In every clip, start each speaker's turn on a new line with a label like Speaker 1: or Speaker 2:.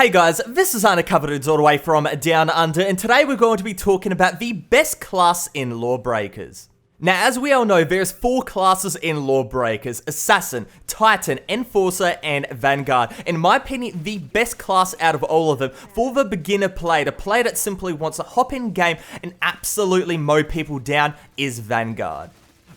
Speaker 1: Hey guys, this is Undercover Dudes all the way from Down Under, and today we're going to be talking about the best class in LawBreakers. Now, as we all know, there's 4 classes in LawBreakers: Assassin, Titan, Enforcer, and Vanguard. In my opinion, the best class out of all of them for the beginner player, the player that simply wants to hop in game and absolutely mow people down, is Vanguard.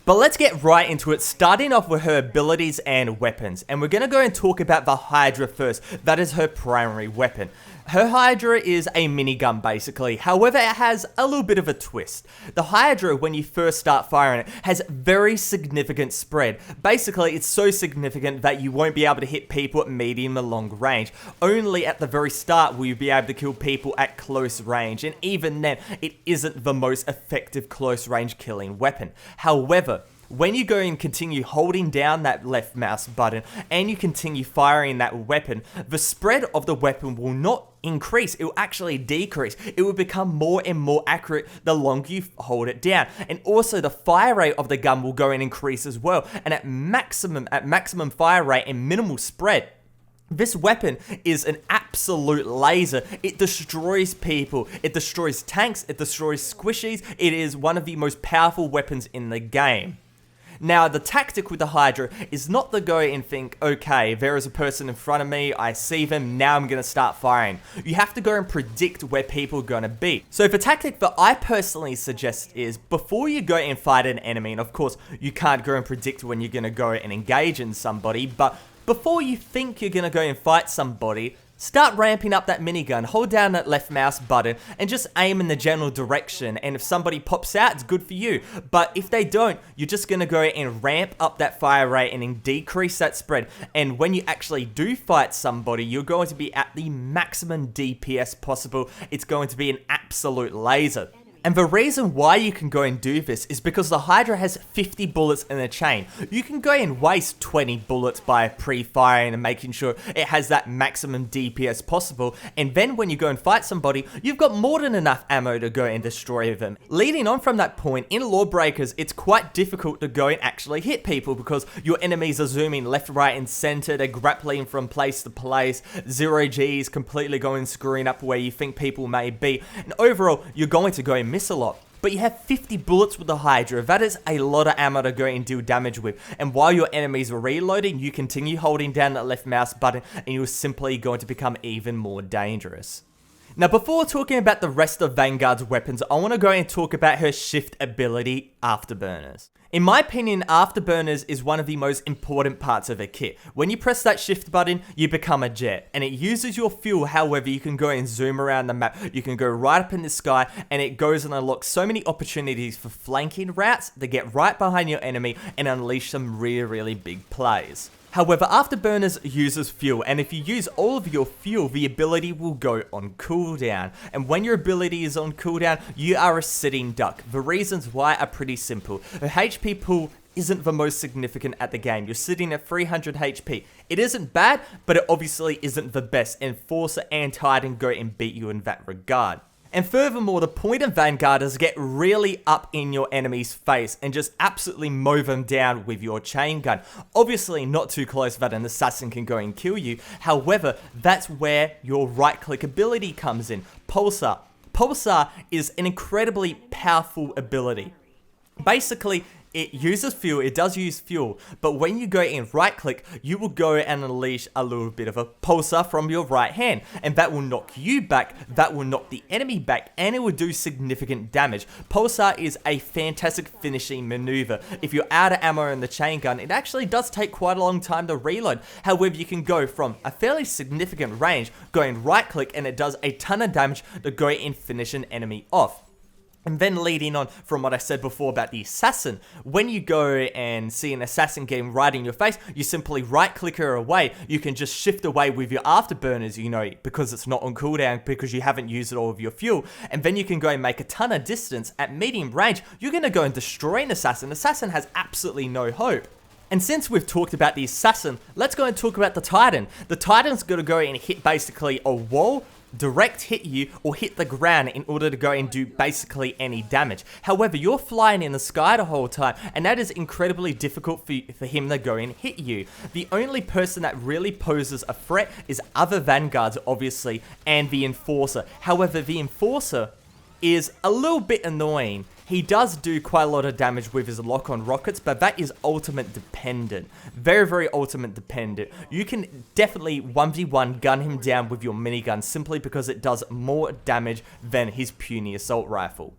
Speaker 1: But let's get right into it, starting off with her abilities and weapons. And we're going to go and talk about the Hydra first. That is her primary weapon. Her Hydra is a minigun basically, however it has a little bit of a twist. The Hydra, when you first start firing it, has very significant spread. Basically, it's so significant that you won't be able to hit people at medium and long range. Only at the very start will you be able to kill people at close range, and even then, it isn't the most effective close range killing weapon. However, when you go and continue holding down that left mouse button and you continue firing that weapon, the spread of the weapon will not increase, it will actually decrease. It will become more and more accurate the longer you hold it down. And also the fire rate of the gun will go and increase as well. And at maximum fire rate and minimal spread, this weapon is an absolute laser. It destroys people, it destroys tanks, it destroys squishies. It is one of the most powerful weapons in the game. Now, the tactic with the Hydra is not to go and think, okay, there is a person in front of me, I see them, now I'm going to start firing. You have to go and predict where people are going to be. So the tactic that I personally suggest is, before you go and fight an enemy, and of course, you can't go and predict when you're going to go and engage in somebody, but before you think you're going to go and fight somebody, start ramping up that minigun, hold down that left mouse button, and just aim in the general direction. And if somebody pops out, it's good for you. But if they don't, you're just going to go and ramp up that fire rate and then decrease that spread. And when you actually do fight somebody, you're going to be at the maximum DPS possible. It's going to be an absolute laser. And the reason why you can go and do this is because the Hydra has 50 bullets in a chain. You can go and waste 20 bullets by pre-firing and making sure it has that maximum DPS possible. And then when you go and fight somebody, you've got more than enough ammo to go and destroy them. Leading on from that point, in LawBreakers, it's quite difficult to go and actually hit people because your enemies are zooming left, right, and center. They're grappling from place to place. Zero G's completely going screwing up where you think people may be. And overall, you're going to go and miss a lot. But you have 50 bullets with the Hydra. That is a lot of ammo to go and do damage with. And while your enemies are reloading, you continue holding down that left mouse button and you're simply going to become even more dangerous. Now, before talking about the rest of Vanguard's weapons, I want to go and talk about her shift ability, Afterburners. In my opinion, Afterburners is one of the most important parts of a kit. When you press that shift button, you become a jet, and it uses your fuel. However, you can go and zoom around the map, you can go right up in the sky, and it goes and unlocks so many opportunities for flanking routes to get right behind your enemy and unleash some really big plays. However, Afterburners uses fuel, and if you use all of your fuel, the ability will go on cooldown. And when your ability is on cooldown, you are a sitting duck. The reasons why are pretty simple. Her HP pool isn't the most significant at the game. You're sitting at 300 HP. It isn't bad, but it obviously isn't the best. Enforcer and Titan go and beat you in that regard. And furthermore, the point of Vanguard is to get really up in your enemy's face and just absolutely mow them down with your chain gun. Obviously not too close that an assassin can go and kill you. However, that's where your right click ability comes in. Pulsar. Pulsar is an incredibly powerful ability. Basically, it uses fuel, it does use fuel, but when you go and right click, you will go and unleash a little bit of a pulsar from your right hand, and that will knock you back, that will knock the enemy back, and it will do significant damage. Pulsar is a fantastic finishing maneuver. If you're out of ammo in the chain gun, it actually does take quite a long time to reload. However, you can go from a fairly significant range, going right click, and it does a ton of damage to go and finish an enemy off. And then leading on from what I said before about the assassin, when you go and see an assassin getting right in your face, you simply right click her away. You can just shift away with your afterburners, you know, because it's not on cooldown, because you haven't used all of your fuel. And then you can go and make a ton of distance. At medium range, you're going to go and destroy an assassin. Assassin has absolutely no hope. And since we've talked about the assassin, let's go and talk about the Titan. The Titan's going to go and hit basically a wall, direct hit you or hit the ground in order to go and do basically any damage. However, you're flying in the sky the whole time, and that is incredibly difficult for him to go and hit you. The only person that really poses a threat is other Vanguards, obviously, and the Enforcer. However, the Enforcer is a little bit annoying. He does do quite a lot of damage with his lock-on rockets, but that is ultimate dependent. Very, very ultimate dependent. You can definitely 1v1 gun him down with your minigun simply because it does more damage than his puny assault rifle.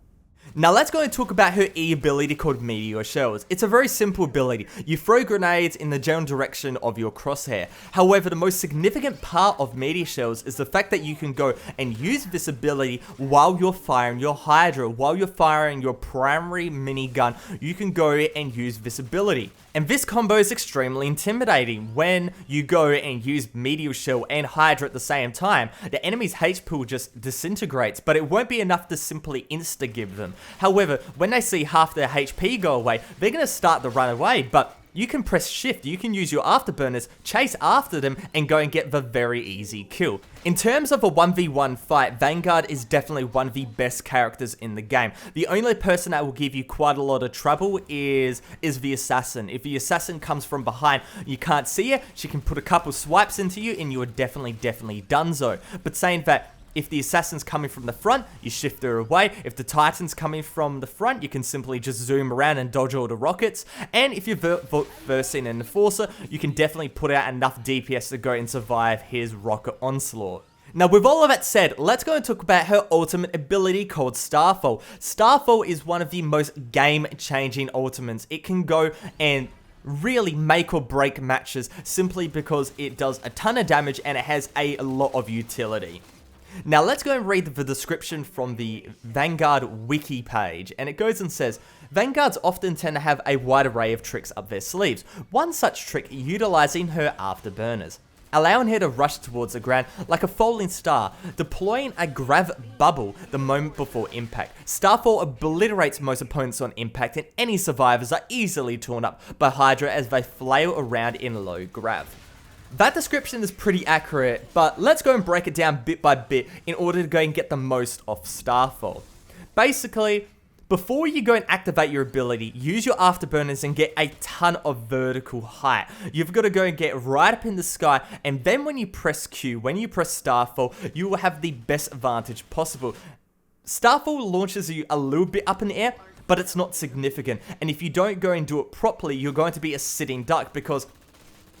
Speaker 1: Now let's go and talk about her E ability called Meteor Shells. It's a very simple ability. You throw grenades in the general direction of your crosshair. However, the most significant part of Meteor Shells is the fact that you can go and use this ability while you're firing your Hydra, while you're firing your primary minigun. You can go and use this ability. And this combo is extremely intimidating. When you go and use Meteor Shell and Hydra at the same time, the enemy's HP pool just disintegrates, but it won't be enough to simply insta-give them. However, when they see half their HP go away, they're going to start to run away, but you can press shift, you can use your afterburners, chase after them, and go and get the very easy kill. In terms of a 1v1 fight, Vanguard is definitely one of the best characters in the game. The only person that will give you quite a lot of trouble is the Assassin. If the Assassin comes from behind, you can't see her, she can put a couple swipes into you, and you are definitely donezo. But saying that, if the Assassin's coming from the front, you shift her away. If the Titan's coming from the front, you can simply just zoom around and dodge all the rockets. And if you're versing an Enforcer, you can definitely put out enough DPS to go and survive his rocket onslaught. Now, with all of that said, let's go and talk about her ultimate ability called Starfall. Starfall is one of the most game-changing ultimates. It can go and really make or break matches simply because it does a ton of damage and it has a lot of utility. Now let's go and read the description from the Vanguard wiki page, and it goes and says, Vanguards often tend to have a wide array of tricks up their sleeves. One such trick utilizing her afterburners, allowing her to rush towards the ground like a falling star, deploying a grav bubble the moment before impact. Starfall obliterates most opponents on impact, and any survivors are easily torn up by Hydra as they flail around in low grav. That description is pretty accurate, but let's go and break it down bit by bit in order to go and get the most off Starfall. Basically, before you go and activate your ability, use your afterburners and get a ton of vertical height. You've got to go and get right up in the sky, and then when you press Q, when you press Starfall, you will have the best advantage possible. Starfall launches you a little bit up in the air, but it's not significant, and if you don't go and do it properly, you're going to be a sitting duck, because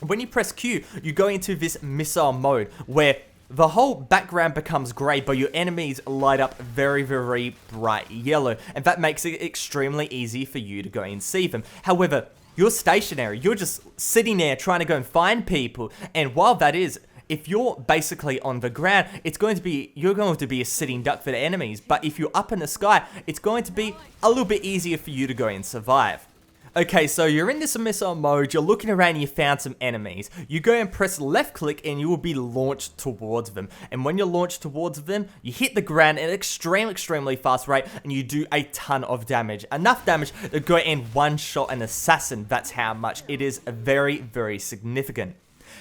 Speaker 1: when you press Q, you go into this missile mode where the whole background becomes grey, but your enemies light up very, very bright yellow, and that makes it extremely easy for you to go and see them. However, you're stationary, you're just sitting there trying to go and find people, and while that is, if you're basically on the ground, you're going to be a sitting duck for the enemies, but if you're up in the sky, it's going to be a little bit easier for you to go and survive. Okay, so you're in this missile mode, you're looking around and you found some enemies. You go and press left click and you will be launched towards them. And when you're launched towards them, you hit the ground at an extremely fast rate and you do a ton of damage. Enough damage to go and one-shot an assassin. That's how much. It is very, very significant.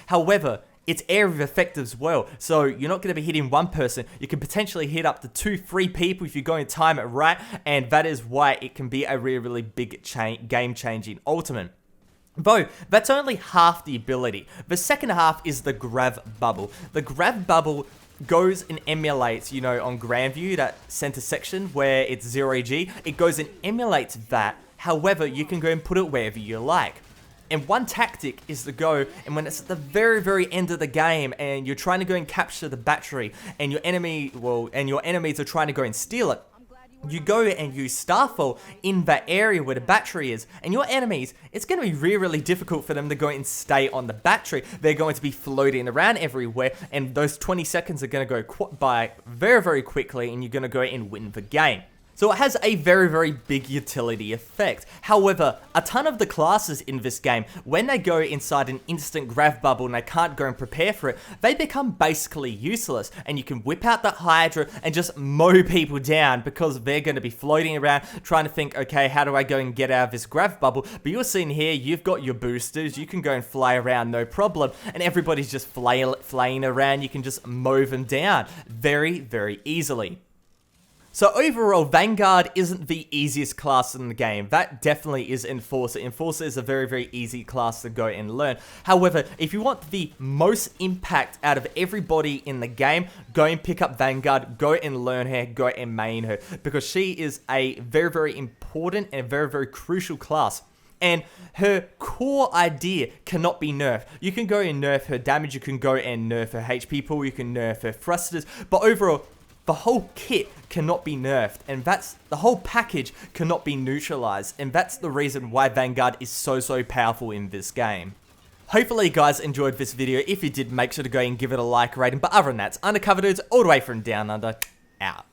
Speaker 1: However, it's area of effect as well, so you're not going to be hitting one person, you can potentially hit up to 2-3 people if you go and time it right, and that is why it can be a really big game-changing ultimate. Though, that's only half the ability. The second half is the grav bubble. The grav bubble goes and emulates, on Grandview, that center section where it's 0G, it goes and emulates that. However, you can go and put it wherever you like. And one tactic is to go, and when it's at the very end of the game, and you're trying to go and capture the battery, and your enemies are trying to go and steal it, you go and use Starfall in that area where the battery is, and your enemies, it's going to be really difficult for them to go and stay on the battery. They're going to be floating around everywhere, and those 20 seconds are going to go by very quickly, and you're going to go and win the game. So it has a very, very big utility effect. However, a ton of the classes in this game, when they go inside an instant grav bubble and they can't go and prepare for it, they become basically useless. And you can whip out that Hydra and just mow people down because they're going to be floating around trying to think, okay, how do I go and get out of this grav bubble? But you're seeing here, you've got your boosters, you can go and fly around no problem, and everybody's just flaying around, you can just mow them down very, very easily. So overall, Vanguard isn't the easiest class in the game. That definitely is Enforcer. Enforcer is a very, very easy class to go and learn. However, if you want the most impact out of everybody in the game, go and pick up Vanguard, go and learn her, go and main her, because she is a very, very important and very, very crucial class. And her core idea cannot be nerfed. You can go and nerf her damage, you can go and nerf her HP pool, you can nerf her thrusters, but overall, the whole kit cannot be nerfed, and the whole package cannot be neutralized, and that's the reason why Vanguard is so powerful in this game. Hopefully you guys enjoyed this video. If you did, make sure to go and give it a like rating, but other than that, it's Undercover Dudes all the way from Down Under, out.